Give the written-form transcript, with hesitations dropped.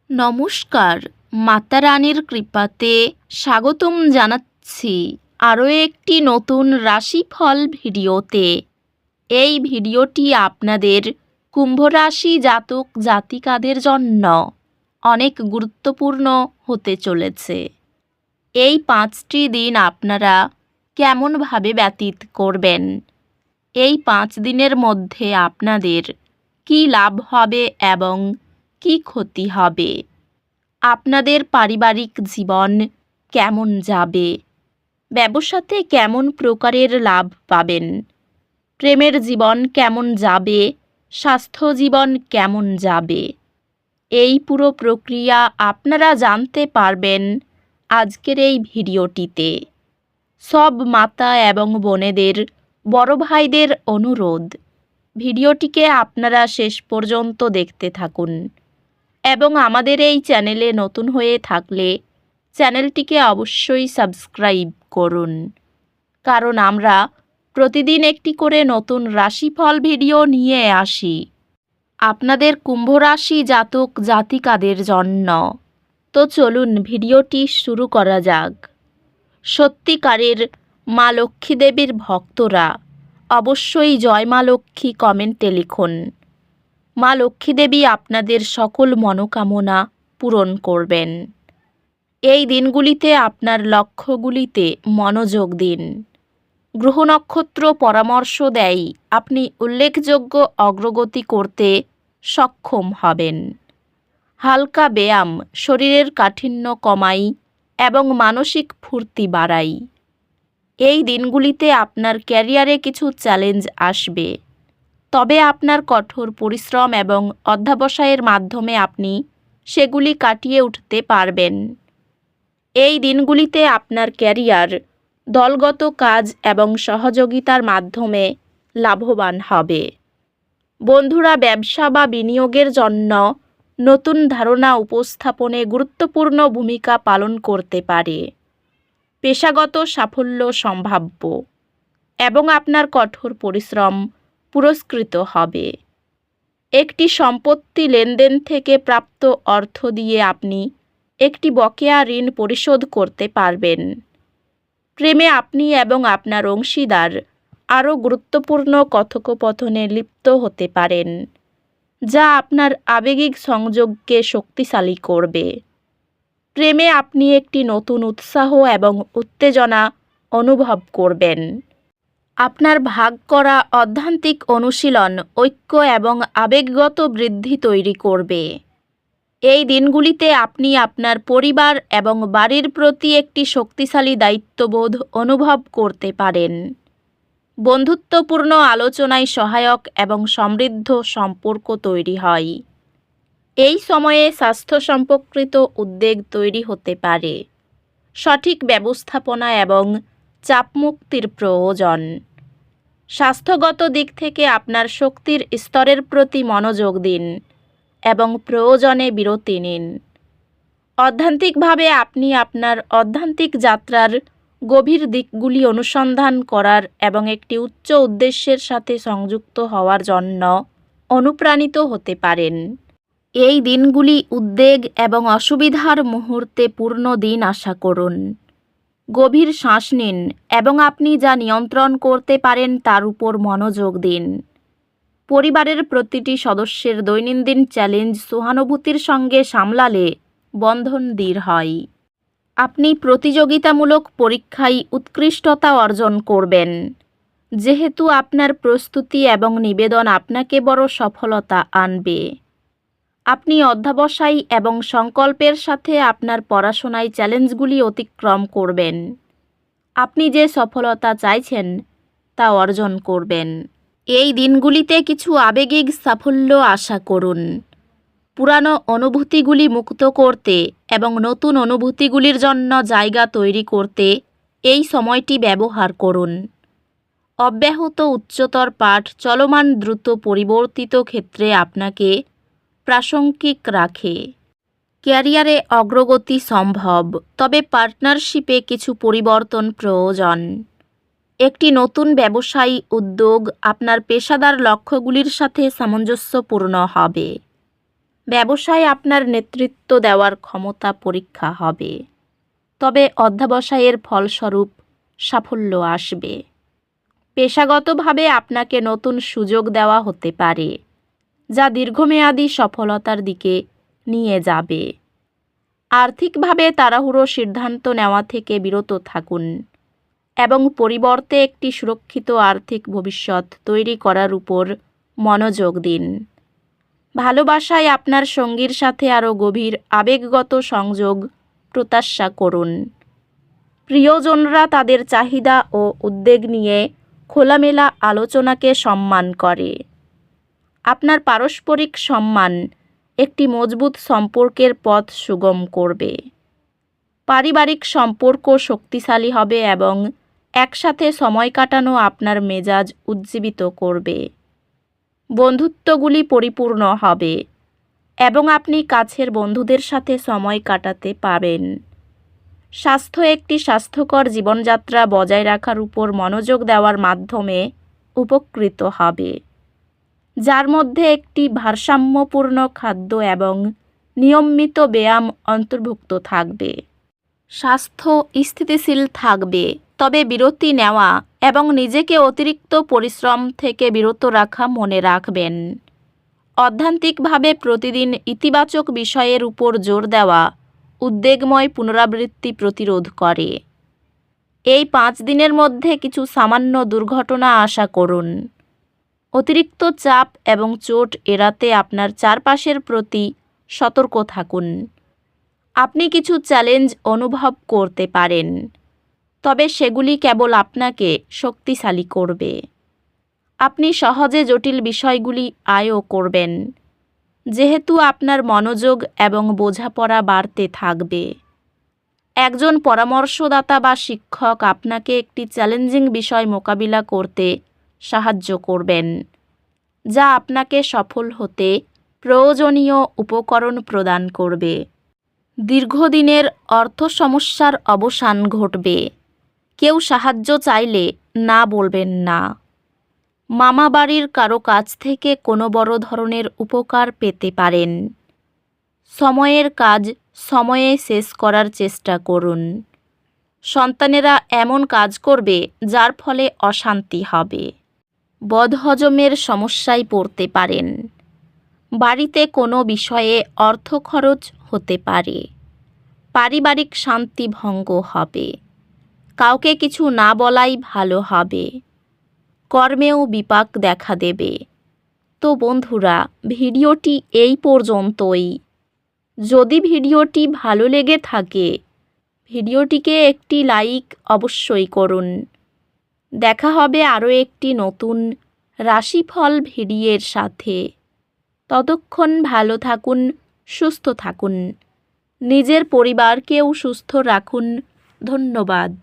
নমস্কার, মাতা রানীর কৃপাতে স্বাগতম জানাচ্ছি আরও একটি নতুন রাশিফল ভিডিওতে। এই ভিডিওটি আপনাদের কুম্ভ রাশি জাতক জাতিকাদের জন্য অনেক গুরুত্বপূর্ণ হতে চলেছে। এই 5টি দিন আপনারা কেমনভাবে ব্যতীত করবেন, এই 5 দিনের মধ্যে আপনাদের কী লাভ হবে এবং কী ক্ষতি হবে, আপনাদের পারিবারিক জীবন কেমন যাবে, ব্যবসাতে কেমন প্রকারের লাভ পাবেন, প্রেমের জীবন কেমন যাবে, স্বাস্থ্য জীবন কেমন যাবে, এই পুরো প্রক্রিয়া আপনারা জানতে পারবেন আজকের এই ভিডিওটিতে। সব মাতা এবং বোনেদের, বড় ভাইদের অনুরোধ, ভিডিওটিকে আপনারা শেষ পর্যন্ত দেখতে থাকুন এবং আমাদের এই চ্যানেলে নতুন হয়ে থাকলে চ্যানেলটিকে অবশ্যই সাবস্ক্রাইব করুন, কারণ আমরা প্রতিদিন একটি করে নতুন রাশিফল ভিডিও নিয়ে আসি আপনাদের কুম্ভ রাশি জাতক জাতিকাদের জন্য। তো চলুন ভিডিওটি শুরু করা যাক। সত্যিকারের মা লক্ষ্মী দেবীর ভক্তরা অবশ্যই জয় মা লক্ষ্মী কমেন্টে লিখুন। মা লক্ষ্মী দেবী আপনাদের সকল মনোকামনা পূরণ করবেন। এই দিনগুলিতে আপনার লক্ষ্যগুলিতে মনোযোগ দিন। গ্রহ নক্ষত্র পরামর্শ দেয় আপনি উল্লেখযোগ্য অগ্রগতি করতে সক্ষম হবেন। হালকা ব্যায়াম শরীরের কাঠিন্য কমায় এবং মানসিক ফুর্তি বাড়ায়। এই দিনগুলিতে আপনার ক্যারিয়ারে কিছু চ্যালেঞ্জ আসবে, তবে আপনার কঠোর পরিশ্রম এবং অধ্যবসায়ের মাধ্যমে আপনি সেগুলি কাটিয়ে উঠতে পারবেন। এই দিনগুলিতে আপনার ক্যারিয়ার দলগত কাজ এবং সহযোগিতার মাধ্যমে লাভবান হবে। বন্ধুরা ব্যবসা বা বিনিয়োগের জন্য নতুন ধারণা উপস্থাপনে গুরুত্বপূর্ণ ভূমিকা পালন করতে পারে। পেশাগত সাফল্য সম্ভাব্য এবং আপনার কঠোর পরিশ্রম পুরস্কৃত হবে। একটি সম্পত্তি লেনদেন থেকে প্রাপ্ত অর্থ দিয়ে আপনি একটি বকেয়া ঋণ পরিশোধ করতে পারবেন। প্রেমে আপনি এবং আপনার অংশীদার আরও গুরুত্বপূর্ণ কথোপকথনে লিপ্ত হতে পারেন, যা আপনার আবেগিক সংযোগকে শক্তিশালী করবে। প্রেমে আপনি একটি নতুন উৎসাহ এবং উত্তেজনা অনুভব করবেন। আপনার ভাগ করা অধ্যাত্মিক অনুশীলন ঐক্য এবং আবেগগত বৃদ্ধি তৈরি করবে। এই দিনগুলিতে আপনি আপনার পরিবার এবং বাড়ির প্রতি একটি শক্তিশালী দায়িত্ববোধ অনুভব করতে পারেন। বন্ধুত্বপূর্ণ আলোচনায় সহায়ক এবং সমৃদ্ধ সম্পর্ক তৈরি হয়। এই সময়ে স্বাস্থ্য সম্পর্কিত উদ্বেগ তৈরি হতে পারে। সঠিক ব্যবস্থাপনা এবং চাপমুক্তির প্রয়োজন। স্বাস্থ্যগত দিক থেকে আপনার শক্তির স্তরের প্রতি মনোযোগ দিন এবং প্রয়োজনে বিরতি নিন। অধ্যাত্মিকভাবে আপনি আপনার অধ্যাত্মিক যাত্রার গভীর দিকগুলি অনুসন্ধান করার এবং একটি উচ্চ উদ্দেশ্যের সাথে সংযুক্ত হওয়ার জন্য অনুপ্রাণিত হতে পারেন। এই দিনগুলি উদ্বেগ এবং অসুবিধার মুহূর্তে পূর্ণ দিন আশা করুন। গভীর শ্বাস নিন এবং আপনি যা নিয়ন্ত্রণ করতে পারেন তার উপর মনোযোগ দিন। পরিবারের প্রতিটি সদস্যের দৈনন্দিন চ্যালেঞ্জ সহানুভূতির সঙ্গে সামলালে বন্ধন দৃঢ় হয়। আপনি প্রতিযোগিতামূলক পরীক্ষায় উৎকৃষ্টতা অর্জন করবেন, যেহেতু আপনার প্রস্তুতি এবং নিবেদন আপনাকে বড় সফলতা আনবে। আপনি অধ্যবসায় এবং সংকল্পের সাথে আপনার পড়াশোনায় চ্যালেঞ্জগুলি অতিক্রম করবেন। আপনি যে সফলতা চাইছেন তা অর্জন করবেন। এই দিনগুলিতে কিছু আবেগিক সাফল্য আশা করুন। পুরানো অনুভূতিগুলি মুক্ত করতে এবং নতুন অনুভূতিগুলির জন্য জায়গা তৈরি করতে এই সময়টি ব্যবহার করুন। অব্যাহত উচ্চতর পাঠ চলমান দ্রুত পরিবর্তিত ক্ষেত্রে আপনাকে প্রাসঙ্গিক রাখে। ক্যারিয়ারে অগ্রগতি সম্ভব, তবে পার্টনারশিপে কিছু পরিবর্তন প্রয়োজন। একটি নতুন ব্যবসায়ী উদ্যোগ আপনার পেশাদার লক্ষ্যগুলির সাথে সামঞ্জস্যপূর্ণ হবে। ব্যবসায় আপনার নেতৃত্ব দেওয়ার ক্ষমতা পরীক্ষা হবে, তবে অধ্যবসায়ের ফলস্বরূপ সাফল্য আসবে। পেশাগতভাবে আপনাকে নতুন সুযোগ দেওয়া হতে পারে, যা দীর্ঘমেয়াদী সফলতার দিকে নিয়ে যাবে। আর্থিকভাবে তাড়াহুড়ো সিদ্ধান্ত নেওয়া থেকে বিরত থাকুন এবং পরিবর্তে একটি সুরক্ষিত আর্থিক ভবিষ্যৎ তৈরি করার উপর মনোযোগ দিন। ভালোবাসায় আপনার সঙ্গীর সাথে আরও গভীর আবেগগত সংযোগ প্রত্যাশা করুন। প্রিয়জনরা তাদের চাহিদা ও উদ্বেগ নিয়ে খোলামেলা আলোচনাকে সম্মান করে। আপনার পারস্পরিক সম্মান একটি মজবুত সম্পর্কের পথ সুগম করবে। পারিবারিক সম্পর্ক শক্তিশালী হবে এবং একসাথে সময় কাটানো আপনার মেজাজ উজ্জীবিত করবে। বন্ধুত্বগুলি পরিপূর্ণ হবে এবং আপনি কাছের বন্ধুদের সাথে সময় কাটাতে পাবেন। স্বাস্থ্য একটি স্বাস্থ্যকর জীবনযাত্রা বজায় রাখার উপর মনোযোগ দেওয়ার মাধ্যমে উপকৃত হবে, যার মধ্যে একটি ভারসাম্যপূর্ণ খাদ্য এবং নিয়মিত ব্যায়াম অন্তর্ভুক্ত থাকবে। স্বাস্থ্য স্থিতিশীল থাকবে, তবে বিরতি নেওয়া এবং নিজেকে অতিরিক্ত পরিশ্রম থেকে বিরত রাখা মনে রাখবেন। অধ্যাত্মিকভাবে প্রতিদিন ইতিবাচক বিষয়ের উপর জোর দেওয়া উদ্বেগময় পুনরাবৃত্তি প্রতিরোধ করে। এই 5 দিনের মধ্যে কিছু সামান্য দুর্ঘটনা আশা করুন। অতিরিক্ত চাপ এবং চোট এড়াতে আপনার চারপাশের প্রতি সতর্ক থাকুন। আপনি কিছু চ্যালেঞ্জ অনুভব করতে পারেন, তবে সেগুলি কেবল আপনাকে শক্তিশালী করবে। আপনি সহজে জটিল বিষয়গুলি আয়ত্ত করবেন, যেহেতু আপনার মনোযোগ এবং বোঝাপড়া বাড়তে থাকবে। একজন পরামর্শদাতা বা শিক্ষক আপনাকে একটি চ্যালেঞ্জিং বিষয় মোকাবিলা করতে সাহায্য করবেন, যা আপনাকে সফল হতে প্রয়োজনীয় উপকরণ প্রদান করবে। দীর্ঘদিনের অর্থ সমস্যার অবসান ঘটবে। কেউ সাহায্য চাইলে না বলবেন না। মামাবাড়ির কারো কাছ থেকে কোনো বড় ধরনের উপকার পেতে পারেন। সময়ের কাজ সময়ে শেষ করার চেষ্টা করুন। সন্তানেরা এমন কাজ করবে যার ফলে অশান্তি হবে। বদহজমের সমস্যায় পড়তে পারেন। বাড়িতে কোনো বিষয়ে অর্থ খরচ হতে পারে। পারিবারিক শান্তি ভঙ্গ হবে। কাউকে কিছু না বলাই ভালো হবে। কর্মেও বিপাক দেখা দেবে। তো বন্ধুরা, ভিডিওটি এই পর্যন্তই। যদি ভিডিওটি ভালো লেগে থাকে, ভিডিওটিকে একটি লাইক অবশ্যই করুন। দেখা হবে আরও একটি নতুন রাশিফল ভিডিওর সাথে। ততক্ষণ ভালো থাকুন, সুস্থ থাকুন, নিজের পরিবারকেও সুস্থ রাখুন। ধন্যবাদ।